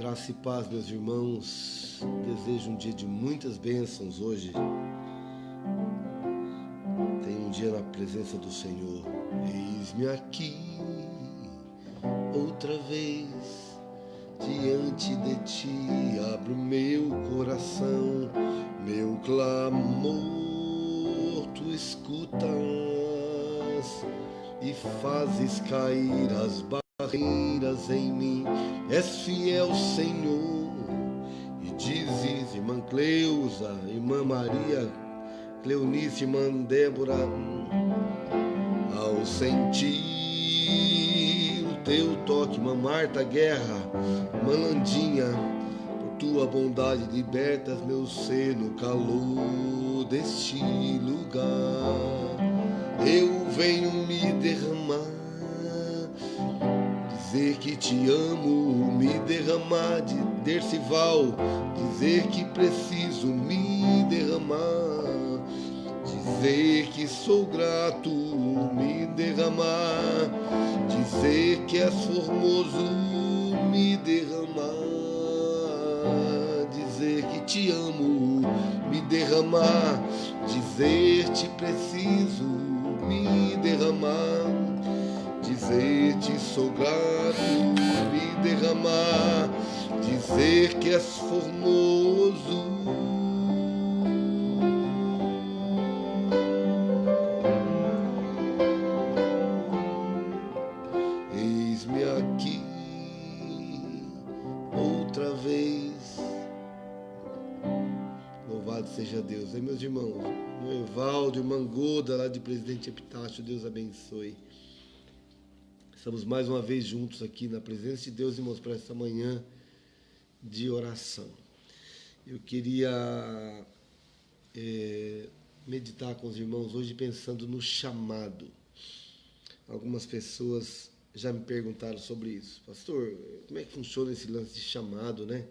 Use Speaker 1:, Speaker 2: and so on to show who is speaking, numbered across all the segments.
Speaker 1: Graça e paz, meus irmãos. Desejo um dia de muitas bênçãos hoje. Tenho um dia na presença do Senhor. Eis-me aqui, outra vez, diante de ti. Abro meu coração, meu clamor, tu escutas e fazes cair as barreiras em mim. És fiel, Senhor, e dizes, irmã Cleusa, irmã Maria, Cleonice, irmã Débora, ao sentir o teu toque, irmã Marta Guerra, irmã Landinha, por tua bondade libertas meu ser no calor deste lugar. Eu venho me derramar, dizer que te amo, me derramar de Dercival, dizer que preciso me derramar, dizer que sou grato, me derramar, dizer que és formoso, me derramar, dizer que te amo, me derramar, dizer te preciso, me derramar, dizer-te sou grato, me derramar, dizer que és formoso. Eis-me aqui, outra vez. Louvado seja Deus. Meus irmãos, irmão Evaldo, irmã Goda, lá de Presidente Epitácio, Deus abençoe. Estamos mais uma vez juntos aqui na presença de Deus, irmãos, para esta manhã de oração. Eu queria meditar com os irmãos hoje pensando no chamado. Algumas pessoas já me perguntaram sobre isso. Pastor, como é que funciona esse lance de chamado, né?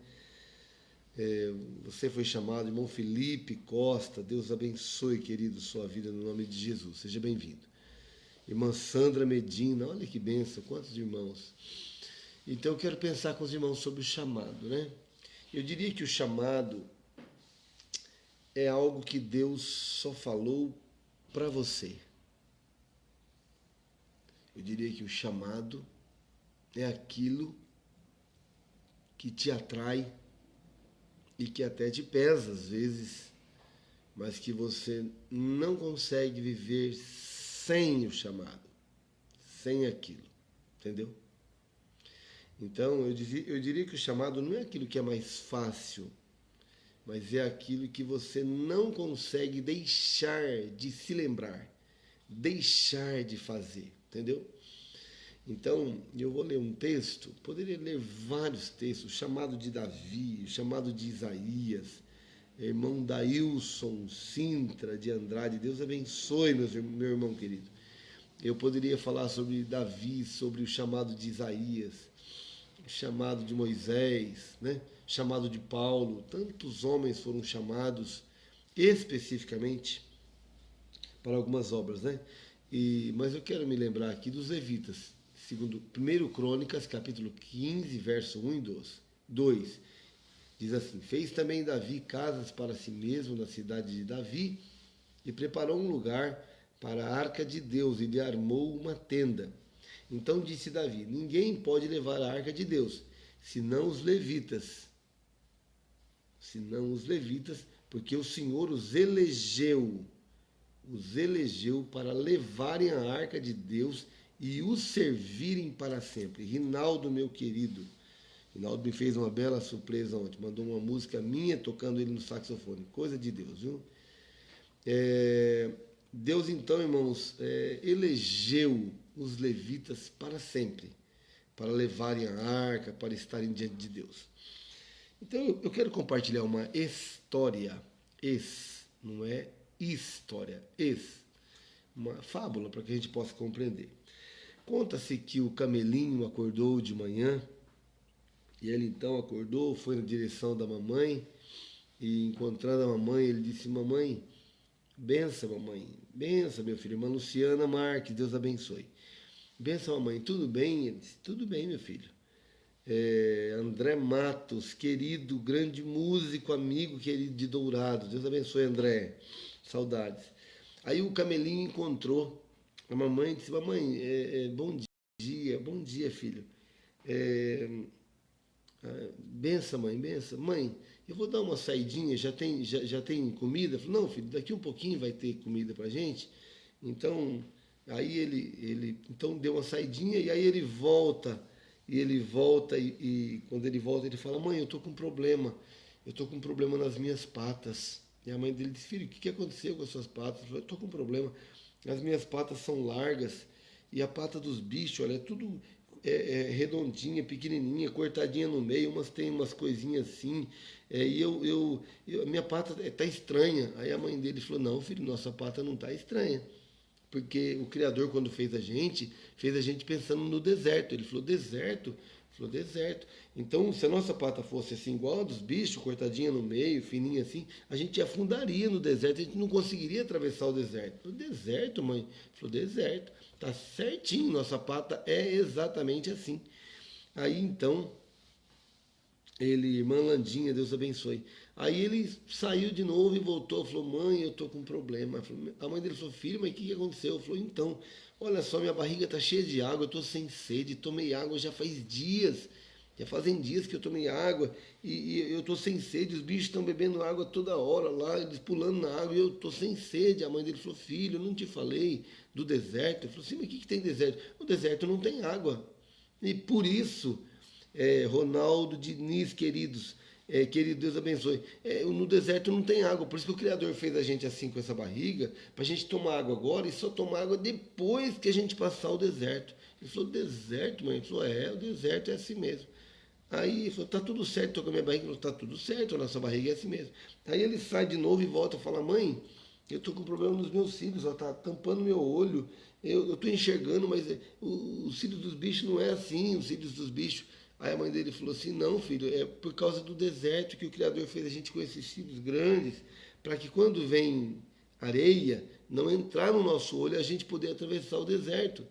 Speaker 1: Você foi chamado, irmão Felipe Costa, Deus abençoe, querido, sua vida no nome de Jesus. Seja bem-vindo. Irmã Sandra Medina, olha que bênção, quantos irmãos. Então eu quero pensar com os irmãos sobre o chamado, né? Eu diria que o chamado é algo que Deus só falou para você. Eu diria que o chamado é aquilo que te atrai e que até te pesa às vezes, mas que você não consegue viver sem o chamado, sem aquilo, entendeu? Então, eu diria que o chamado não é aquilo que é mais fácil, mas é aquilo que você não consegue deixar de se lembrar, deixar de fazer, entendeu? Então, eu vou ler um texto, poderia ler vários textos, o chamado de Davi, o chamado de Isaías, irmão Dailson Sintra de Andrade, Deus abençoe, meu irmão querido. Eu poderia falar sobre Davi, sobre o chamado de Isaías, o chamado de Moisés, né? O chamado de Paulo. Tantos homens foram chamados especificamente para algumas obras, né? Mas eu quero me lembrar aqui dos levitas, segundo 1 Crônicas, capítulo 15, verso 1 e 2. Diz assim, fez também Davi casas para si mesmo na cidade de Davi e preparou um lugar para a arca de Deus e lhe armou uma tenda. Então disse Davi, ninguém pode levar a arca de Deus, senão os levitas, porque o Senhor os elegeu para levarem a arca de Deus e os servirem para sempre. Rinaldo, meu querido, Rinaldo me fez uma bela surpresa ontem, mandou uma música minha tocando ele no saxofone, coisa de Deus, viu? Deus então, irmãos, elegeu os levitas para sempre, para levarem a arca, para estarem diante de Deus. Então eu quero compartilhar uma história, não é história, uma fábula para que a gente possa compreender. Conta-se que o camelinho acordou de manhã, e ele então acordou, foi na direção da mamãe, e encontrando a mamãe, ele disse, mamãe, benção, mamãe, benção, meu filho, irmã Luciana Marques, Deus abençoe. Benção, mamãe, tudo bem? Ele disse, tudo bem, meu filho. André Matos, querido, grande músico, amigo querido de Dourados. Deus abençoe, André. Saudades. Aí o Camelinho encontrou a mamãe e disse, mamãe, bom dia, filho. É, benção, mãe, benção. Mãe, eu vou dar uma saidinha, já tem comida? Eu falei, não, filho, daqui um pouquinho vai ter comida pra gente. Então, aí ele então deu uma saidinha e aí ele volta e quando ele volta ele fala, mãe, eu tô com um problema nas minhas patas. E a mãe dele disse, filho, o que aconteceu com as suas patas? Ele falou, eu tô com um problema, as minhas patas são largas e a pata dos bichos, olha, é tudo redondinha, pequenininha, cortadinha no meio, umas tem umas coisinhas assim, a minha pata tá estranha. Aí a mãe dele falou, não, filho, nossa pata não tá estranha. Porque o Criador, quando fez a gente pensando no deserto. Ele falou, deserto? Ele falou, deserto. Então, se a nossa pata fosse assim, igual a dos bichos, cortadinha no meio, fininha assim, a gente afundaria no deserto, a gente não conseguiria atravessar o deserto. Ele falou, deserto, mãe? Ele falou, deserto. Tá certinho, nossa pata é exatamente assim. Aí, então, irmã Landinha, Deus abençoe. Aí ele saiu de novo e voltou, falou, mãe, eu tô com um problema. A mãe dele falou, filho, mas o que aconteceu? Falou, então, olha só, minha barriga tá cheia de água, eu tô sem sede, tomei água já faz dias. Já fazem dias que eu tomei água e eu tô sem sede, os bichos estão bebendo água toda hora lá, eles pulando na água e eu tô sem sede. A mãe dele falou, filho, eu não te falei do deserto. Ele falou assim, mas o que tem deserto? O deserto não tem água. E por isso Ronaldo Diniz, querido, Deus abençoe. No deserto não tem água, por isso que o Criador fez a gente assim com essa barriga, para a gente tomar água agora e só tomar água depois que a gente passar o deserto. Ele falou, deserto, mãe? Ele falou, o deserto é assim mesmo. Aí ele falou, tá tudo certo, tô com a minha barriga. Ele falou, tá tudo certo, a nossa barriga é assim mesmo. Aí ele sai de novo e volta e fala, mãe, eu tô com problema nos meus cílios, ó, tá tampando meu olho, eu tô enxergando, mas os cílios dos bichos não é assim, os cílios dos bichos. Aí a mãe dele falou assim, não, filho, é por causa do deserto que o Criador fez a gente com esses cílios grandes, para que quando vem areia, não entrar no nosso olho e a gente poder atravessar o deserto.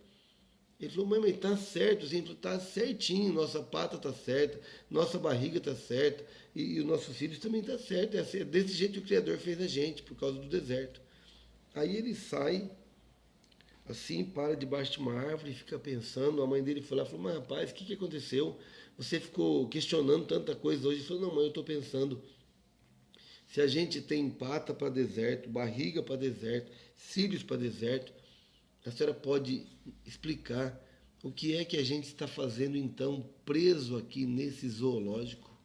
Speaker 1: Ele falou, mãe, tá certo, gente, tá certinho, nossa pata tá certa, nossa barriga tá certa, e os nossos filhos também tá certo. É desse jeito que o Criador fez a gente, por causa do deserto. Aí ele sai, assim, para debaixo de uma árvore e fica pensando. A mãe dele foi lá e falou, mas rapaz, o que aconteceu? Você ficou questionando tanta coisa hoje. Ele falou, não, mãe, eu estou pensando, se a gente tem pata para deserto, barriga para deserto, cílios para deserto, a senhora pode explicar o que é que a gente está fazendo então preso aqui nesse zoológico?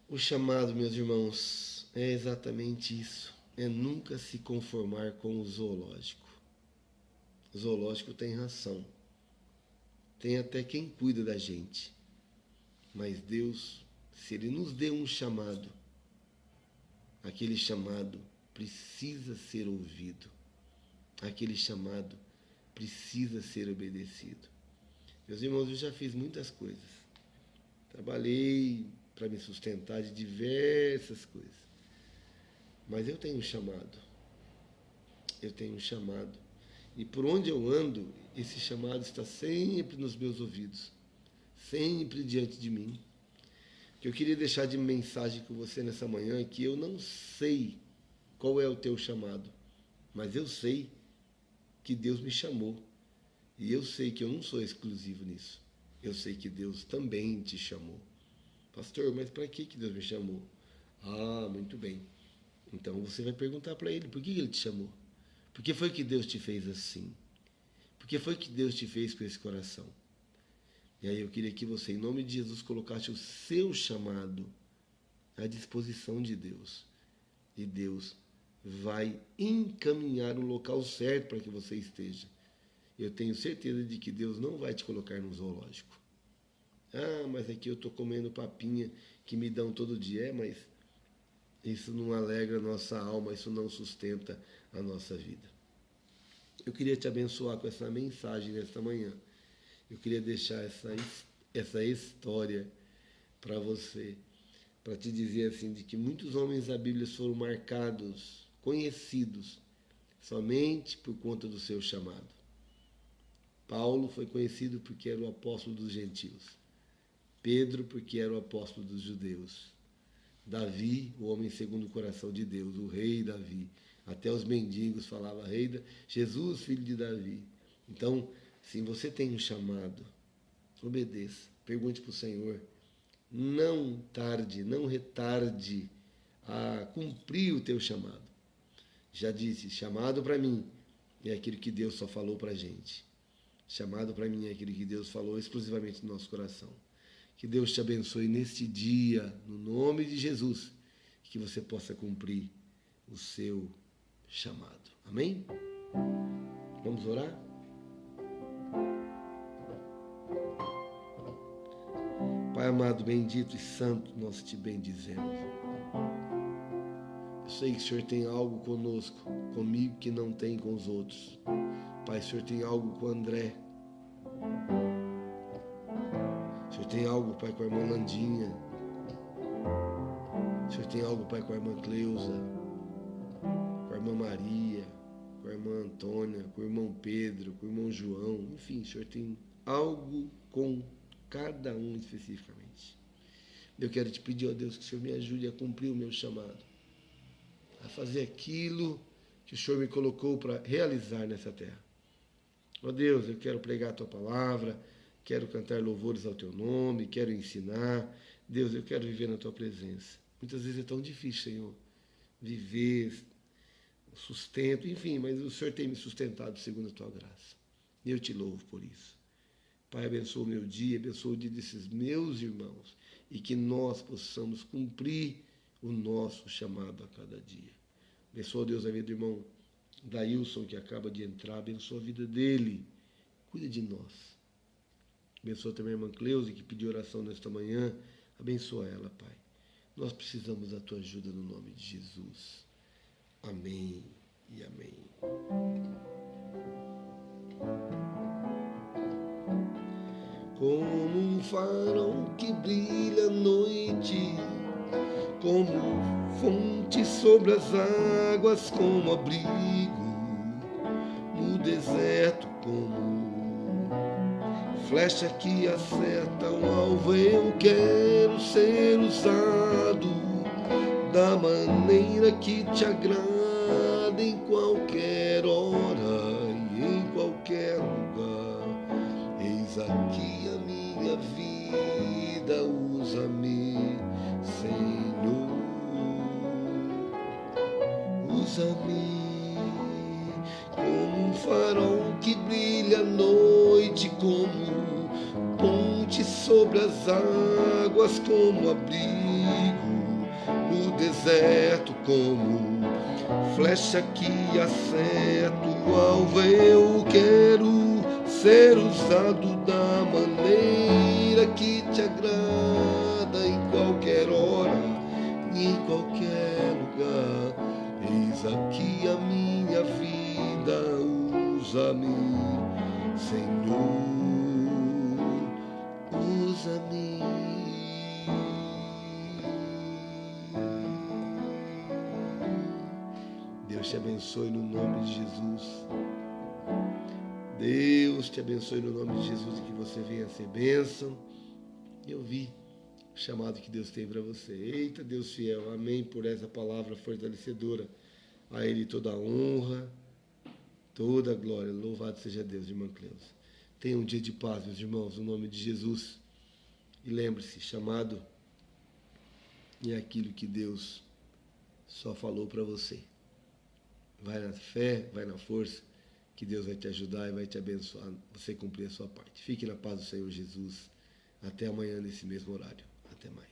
Speaker 1: O chamado, meus irmãos, é exatamente isso. É nunca se conformar com o zoológico. O zoológico tem ração. Tem até quem cuida da gente. Mas Deus, se Ele nos deu um chamado, aquele chamado precisa ser ouvido. Aquele chamado precisa ser obedecido. Meus irmãos, eu já fiz muitas coisas. Trabalhei para me sustentar de diversas coisas. Mas eu tenho um chamado. Eu tenho um chamado. E por onde eu ando, esse chamado está sempre nos meus ouvidos. Sempre diante de mim. O que eu queria deixar de mensagem com você nessa manhã é que eu não sei qual é o teu chamado. Mas eu sei que Deus me chamou. E eu sei que eu não sou exclusivo nisso. Eu sei que Deus também te chamou. Pastor, mas para que Deus me chamou? Ah, muito bem. Então você vai perguntar para Ele, por que Ele te chamou? Por que foi que Deus te fez assim? Por que foi que Deus te fez com esse coração? E aí eu queria que você, em nome de Jesus, colocasse o seu chamado à disposição de Deus. E Deus vai encaminhar o local certo para que você esteja. Eu tenho certeza de que Deus não vai te colocar no zoológico. Ah, mas aqui eu estou comendo papinha que me dão todo dia. Mas isso não alegra a nossa alma, isso não sustenta a nossa vida. Eu queria te abençoar com essa mensagem nesta manhã. Eu queria deixar essa história para você, para te dizer assim, de que muitos homens da Bíblia foram marcados, conhecidos, somente por conta do seu chamado. Paulo foi conhecido porque era o apóstolo dos gentios. Pedro porque era o apóstolo dos judeus. Davi, o homem segundo o coração de Deus, o rei Davi. Até os mendigos falavam Jesus, filho de Davi. Então, se você tem um chamado, obedeça. Pergunte para o Senhor. Não tarde, não retarde a cumprir o teu chamado. Já disse, chamado para mim é aquilo que Deus só falou para a gente. Chamado para mim é aquilo que Deus falou exclusivamente no nosso coração. Que Deus te abençoe neste dia, no nome de Jesus, que você possa cumprir o seu chamado. Amém? Vamos orar? Pai amado, bendito e santo, nós te bendizemos. Eu sei que o Senhor tem algo conosco, comigo, que não tem com os outros. Pai, o Senhor tem algo com o André. O Senhor tem algo, Pai, com a irmã Landinha. O Senhor tem algo, Pai, com a irmã Cleusa, com a irmã Maria, com a irmã Antônia, com o irmão Pedro, com o irmão João. Enfim, o Senhor tem algo com cada um especificamente. Eu quero te pedir, ó Deus, que o Senhor me ajude a cumprir o meu chamado, a fazer aquilo que o Senhor me colocou para realizar nessa terra. Ó Deus, eu quero pregar a Tua palavra, quero cantar louvores ao Teu nome, quero ensinar. Deus, eu quero viver na Tua presença. Muitas vezes é tão difícil, Senhor, viver, sustento, enfim, mas o Senhor tem me sustentado segundo a Tua graça. E eu te louvo por isso. Pai, abençoa o meu dia, abençoa o dia desses meus irmãos e que nós possamos cumprir o nosso chamado a cada dia. Abençoa, Deus, a vida do irmão Dailson, que acaba de entrar, abençoa a vida dele, cuida de nós. Abençoa também a irmã Cleusa, que pediu oração nesta manhã, abençoa ela, Pai. Nós precisamos da Tua ajuda no nome de Jesus. Amém e amém. Como um farol que brilha à noite, como fonte sobre as águas, como abrigo no deserto, como flecha que acerta o alvo. Eu quero ser usado da maneira que te agrada, em qualquer hora e em qualquer lugar. Eis aqui a minha vida, usa-me, Senhor, usa-me como um farol que brilha à noite, como ponte sobre as águas, como abrigo no deserto, como flecha que acerta o alvo. Eu quero ser usado da maneira que te agrada, em qualquer hora e em qualquer lugar. Eis aqui a minha vida, usa-me, Senhor, usa-me. Deus te abençoe no nome de Jesus. Deus te abençoe no nome de Jesus e que você venha ser bênção. Eu vi o chamado que Deus tem para você. Eita, Deus fiel, amém por essa palavra fortalecedora. A Ele toda a honra, toda a glória. Louvado seja Deus, irmã Cleusa. Tenha um dia de paz, meus irmãos, no nome de Jesus. E lembre-se, chamado é aquilo que Deus só falou para você. Vai na fé, vai na força, que Deus vai te ajudar e vai te abençoar, você cumprir a sua parte. Fique na paz do Senhor Jesus. Até amanhã nesse mesmo horário. Até mais.